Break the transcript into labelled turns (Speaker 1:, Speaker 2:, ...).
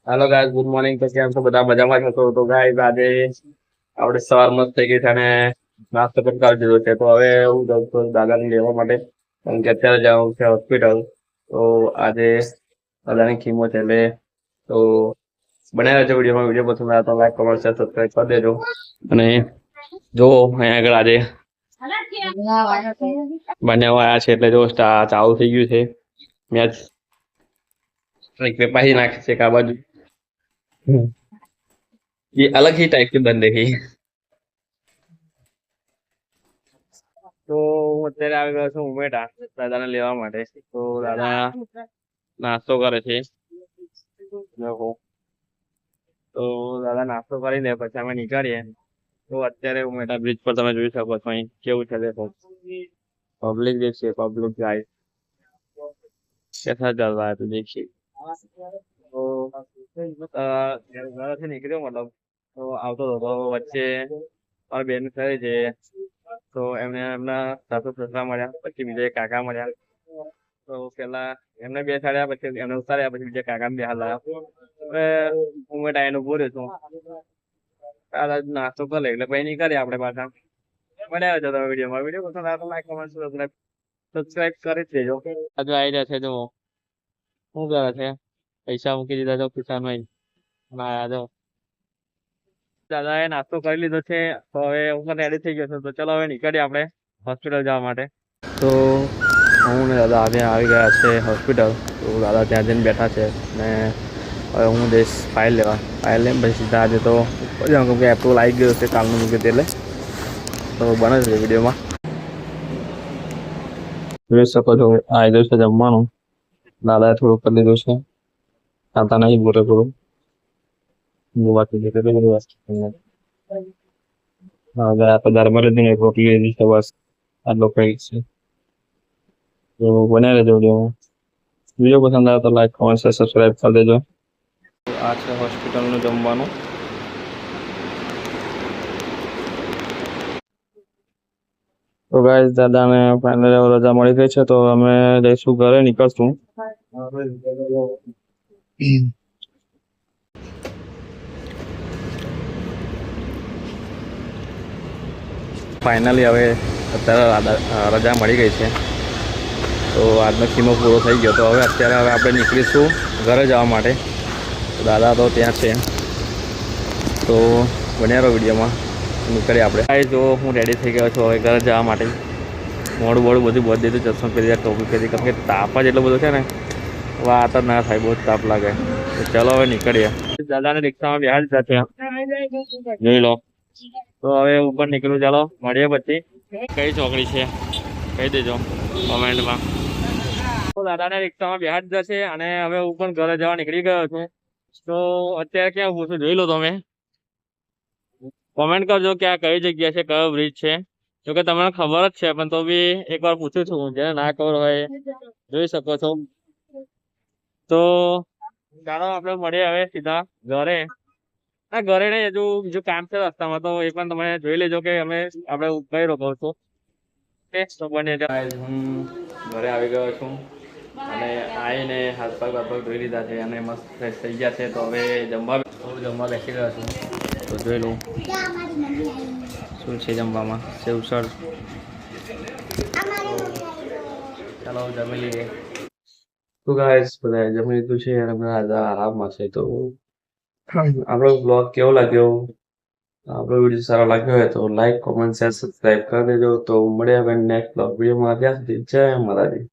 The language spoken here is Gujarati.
Speaker 1: Hello guys, good morning. તો કેમ છો? બધા મજામાં છો? તો ગાઈસ, આજે આપણે સવાર મસ્ત થઈ ગઈ છે અને નાસ્તો પણ કરી દીધો છે. તો હવે હું જાઉં છું દાદાને લેવા માટે, કારણ કે અત્યારે જાઉં છે હોસ્પિટલ. તો આજે દાદાની ખીમો છે એટલે તો બનાવ્યા છે વિડીયોમાં. વિડીયો પસંદ આવે તો લાઈક, કોમેન્ટ, શેર, સબસ્ક્રાઈબ કરી દેજો. અને જો અહીંયા આગળ આજે બનાવવા આવ્યા છે એટલે જો ચાલુ થઈ ગયું છે મેચ. एक पे पाही नाखे છે કે આ બાજુ ये अलग ही टाइप की बन रही। તો હું અત્યારે આવી ગયો છું ઉમેટા દાદાને લેવા માટે. તો દાદા નાસ્તો કરે છે. દેખો. તો દાદા નાસ્તો કરીને પછી અમે નીકળીએ. તો અત્યારે ઉમેટા બ્રિજ પર તમે જોઈ શકો છો અહીં કેવું છે દેખો. पब्लिक देखिए, पब्लिक गाइस कैसा चल रहा है तो देखिए. તો ઘરેથી નીકળ્યો મતલબ તો આવતો હતો તો વચ્ચે મારા બેન થઈ છે. તો એમને એમના સાસુ સસરા મળ્યા, પછી બીજા એક કાકા મળ્યા. તો પેલા એમને બેસાડ્યા, પછી એમને ઉતાર્યા, પછી બીજા કાકા બે હાલ હવે હું ટાઈમ ઉભો રહ્યો છું. નાસ્તો કરી લે એટલે પછી નીકળીએ આપણે પાછા. મળ્યા છો તમે વિડીયોમાં. વિડીયો પસંદ આવે તો લાઈક, કોમેન્ટ, સબસ્ક્રાઈબ કરી જ દેજો. હજુ આવી રહ્યા છે જો શું કરે છે, પૈસા મૂકી દીધા તો ખિસ્સામાં ના યાદ. દાદાએ નાસ્તો કરી લીધો છે તો હવે હું પણ રેડી થઈ ગયો છું. તો ચલો હવે નીકળીએ આપણે હોસ્પિટલ જવા માટે. તો હું ને દાદા આવી ગયા છે હોસ્પિટલ. તો દાદા ત્યાં જઈને બેઠા છે ને હવે હું જઈશ ફાઇલ લેવા. ફાઇલ લઈને પછી સીધા આજે તો કેમ કે એપ્રુવલ આવી ગયો છે કાલનું મૂક્યું એટલે તો બને છે વિડીયોમાં જોઈ શકો છો. આવી ગયું છે જમવાનું. દાદાએ થોડું કરી લીધું છે, ખાતા નહીં પૂરેપૂરું. બાકી જે કઈ બધી વસ્તુ ધર્મરજની એક રોટલી લીધી છે બસ. આટલો કઈ છે. તો બનાવી લેજો વિડીયો પસંદ આવે તો લાઈક, કોમેન્ટ, સબસ્ક્રાઈબ કરી દેજો. આ છે હોસ્પિટલનું જમવાનું. તો ગાઈસ, દાદાને ફાઇનલ રજા મળી ગઈ છે તો અમે જઈશું ઘરે, નીકળશું. ફાઇનલી હવે અત્યારે રજા મળી ગઈ છે તો આજનો ખીમો પૂરો થઈ ગયો. તો હવે અત્યારે આપણે નીકળીશું ઘરે જવા માટે. દાદા તો ત્યાં છે તો બન્યા રહો વિડીયોમાં. નીકળીએ આપણે. જો હું રેડી થઈ ગયો છું હવે ઘરે જવા માટે. મોડું બધું બધી દીધું, ચશ્મા પહેરી જાય, ટોપી પહેરી, કારણ કે તાપ જ એટલો બધો છે ને વાત જ ના થાય, બહુ જ તાપ લાગે. તો ચલો હવે નીકળીએ. દાદાને રિક્ષામાં બેહાડી દીધા છે, જોઈ લો. તો હવે ઉપર નીકળ્યું. ચાલો મળીએ પછી. કઈ ચોકડી છે કહી દેજો કોમેન્ટમાં. તો દાદાને રિક્ષામાં બેહાડી દીધા છે અને હવે હું પણ ઘરે જવા નીકળી ગયો છું. તો અત્યારે ક્યાં ઉભું છું જોઈ લો તમે. કોમેન્ટ કરજો કે આ કઈ જગ્યા છે, કયો બ્રિજ છે. જોકે તમને ખબર જ છે પણ તો બી એકવાર પૂછું છું, જેને ના ખબર હોય જોઈ શકો છો. તો ચાલો આપણે મળીએ હવે સીધા ઘરે. ના ઘરે નહીં, હજુ બીજું કામ છે રસ્તામાં, તો એ પણ તમે જોઈ લેજો કે આપણે કઈ રોકો છો. તો બને હું ઘરે આવી ગયો છું અને આવીને હાથ પગ ધોઈ લીધા છે અને મસ્ત ફ્રેશ થઈ ગયા છે. તો હવે જમવા બેસી ગયો છું. તો જોઈ લઉં શું છે જમવામાં. સેવસળ. ચાલો જમી લઈએ. તો ગાઈસ, બધા જમી લીધું છે અને બધા આરામમાં છે. તો આપણો બ્લોગ કેવો લાગ્યો, આપણો વિડીયો સારો લાગ્યો હોય તો લાઈક, કોમેન્ટ, શેર, સબસ્ક્રાઈબ કરી દેજો. તો મળ્યા હવે નેક્સ્ટ બ્લોગ વિડીયોમાં. ત્યાં સુધી જય માતાજી.